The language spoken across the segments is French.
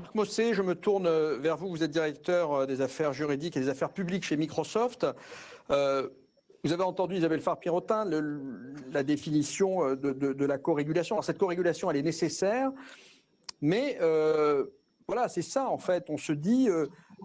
Marc Mossé, je me tourne vers vous. Vous êtes directeur des affaires juridiques et des affaires publiques chez Microsoft. Vous avez entendu Isabelle Farr-Pirotin, la définition de la co-régulation. Alors cette co-régulation, elle est nécessaire, mais voilà, c'est ça en fait. On se dit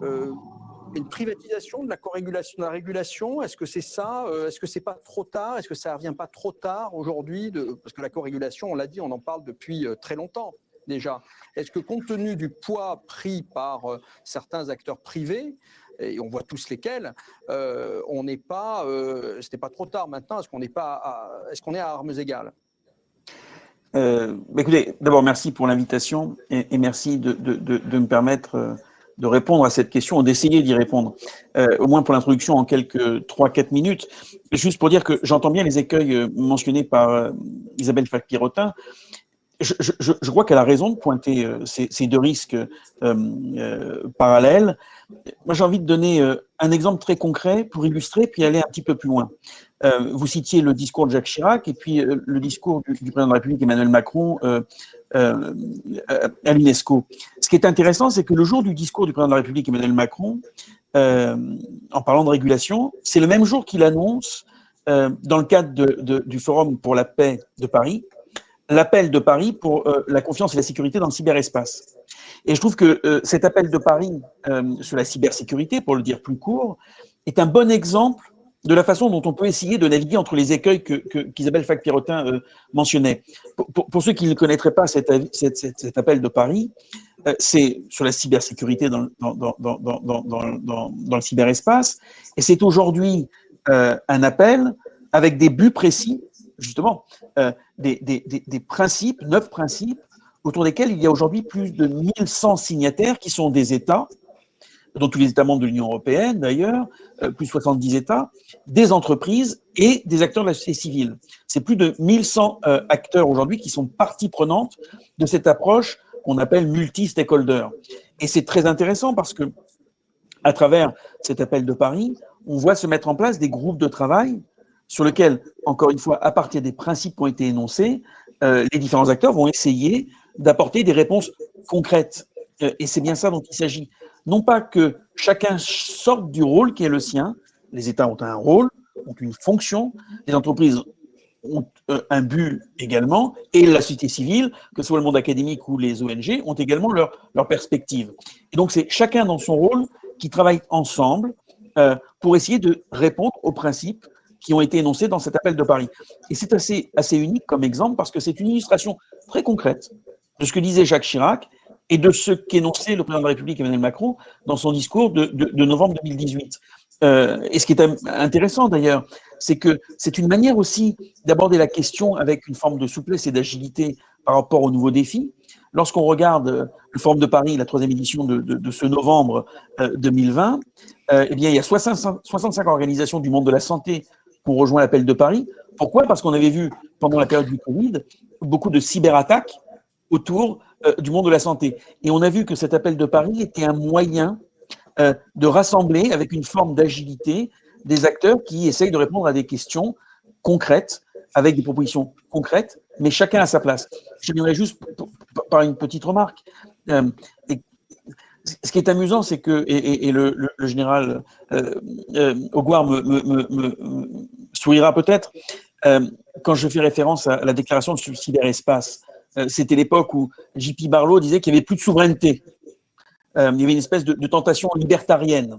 une privatisation de la co-régulation, de la régulation. Est-ce que c'est ça? Est-ce que c'est pas trop tard? Est-ce que ça ne revient pas trop tard aujourd'hui? Parce que la co-régulation, on l'a dit, on en parle depuis très longtemps déjà. Est-ce que compte tenu du poids pris par certains acteurs privés, et on voit tous lesquels, on n'est pas, c'était pas trop tard maintenant? Est-ce qu'on n'est pas, est-ce qu'on est à armes égales? Écoutez, d'abord merci pour l'invitation et merci de me permettre de répondre à cette question, d'essayer d'y répondre, au moins pour l'introduction en quelques 3-4 minutes. Juste pour dire que j'entends bien les écueils mentionnés par Isabelle Farr-Pirotin. Je crois qu'elle a raison de pointer ces deux risques parallèles. Moi, j'ai envie de donner un exemple très concret pour illustrer, puis aller un petit peu plus loin. Vous citiez le discours de Jacques Chirac et puis le discours du président de la République Emmanuel Macron à l'UNESCO. Ce qui est intéressant, c'est que le jour du discours du président de la République Emmanuel Macron, en parlant de régulation, c'est le même jour qu'il annonce, dans le cadre du Forum pour la paix de Paris, l'appel de Paris pour la confiance et la sécurité dans le cyberespace. Et je trouve que cet appel de Paris sur la cybersécurité, pour le dire plus court, est un bon exemple de la façon dont on peut essayer de naviguer entre les écueils qu'Isabelle Farr-Pirotin mentionnait. Pour ceux qui ne connaîtraient pas cet appel de Paris, c'est sur la cybersécurité dans le cyberespace, et c'est aujourd'hui un appel avec des buts précis, justement, des principes, 9 principes, autour desquels il y a aujourd'hui plus de 1100 signataires qui sont des États, dont tous les États membres de l'Union européenne d'ailleurs, plus 70 États, des entreprises et des acteurs de la société civile. C'est plus de 1100 acteurs aujourd'hui qui sont partie prenante de cette approche qu'on appelle multi-stakeholder. Et c'est très intéressant parce que, à travers cet appel de Paris, on voit se mettre en place des groupes de travail sur lesquels, encore une fois, à partir des principes qui ont été énoncés, les différents acteurs vont essayer d'apporter des réponses concrètes. Et c'est bien ça dont il s'agit. Non pas que chacun sorte du rôle qui est le sien. Les États ont un rôle, ont une fonction, les entreprises ont un but également, et la société civile, que ce soit le monde académique ou les ONG, ont également leur perspective. Et donc c'est chacun dans son rôle qui travaille ensemble pour essayer de répondre aux principes qui ont été énoncés dans cet appel de Paris. Et c'est assez unique comme exemple parce que c'est une illustration très concrète de ce que disait Jacques Chirac et de ce qu'énonçait le président de la République Emmanuel Macron dans son discours de novembre 2018. Et ce qui est intéressant d'ailleurs, c'est que c'est une manière aussi d'aborder la question avec une forme de souplesse et d'agilité par rapport aux nouveaux défis. Lorsqu'on regarde le Forum de Paris, la 3e édition de ce novembre 2020, eh bien, il y a 65 organisations du monde de la santé qui ont rejoint l'appel de Paris. Pourquoi? Parce qu'on avait vu, pendant la période du Covid, beaucoup de cyberattaques autour du monde de la santé. Et on a vu que cet appel de Paris était un moyen de rassembler avec une forme d'agilité des acteurs qui essayent de répondre à des questions concrètes, avec des propositions concrètes, mais chacun à sa place. Je terminerai juste par une petite remarque. Ce qui est amusant, c'est que, et le général Augoire me sourira peut-être, quand je fais référence à la déclaration sur le cyberespace, c'était l'époque où J.P. Barlow disait qu'il n'y avait plus de souveraineté. Il y avait une espèce de tentation libertarienne.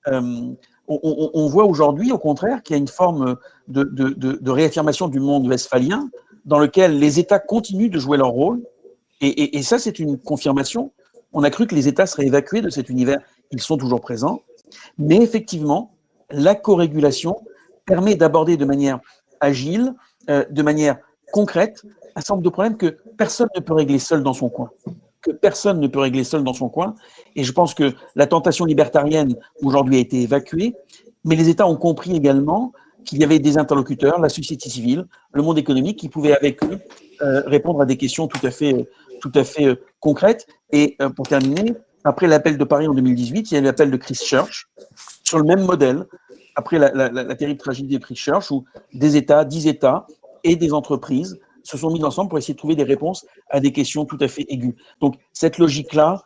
On voit aujourd'hui, au contraire, qu'il y a une forme de réaffirmation du monde westphalien dans lequel les États continuent de jouer leur rôle. Et ça, c'est une confirmation. On a cru que les États seraient évacués de cet univers. Ils sont toujours présents. Mais effectivement, la co-régulation permet d'aborder de manière agile, de manière concrète, un certain nombre de problèmes que personne ne peut régler seul dans son coin. Et je pense que la tentation libertarienne aujourd'hui a été évacuée, mais les États ont compris également qu'il y avait des interlocuteurs, la société civile, le monde économique, qui pouvaient avec eux répondre à des questions tout à fait concrètes. Et pour terminer, après l'appel de Paris en 2018, il y a eu l'appel de Christchurch, sur le même modèle, après la terrible tragédie de Christchurch, où des États, 10 États et des entreprises se sont mis ensemble pour essayer de trouver des réponses à des questions tout à fait aiguës. Donc, cette logique-là,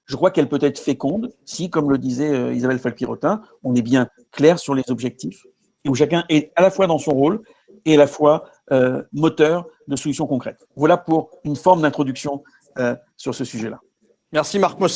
je crois qu'elle peut être féconde si, comme le disait Isabelle Falck-Pierrotin, on est bien clair sur les objectifs et où chacun est à la fois dans son rôle et à la fois moteur de solutions concrètes. Voilà pour une forme d'introduction sur ce sujet-là. Merci Marc Mossel.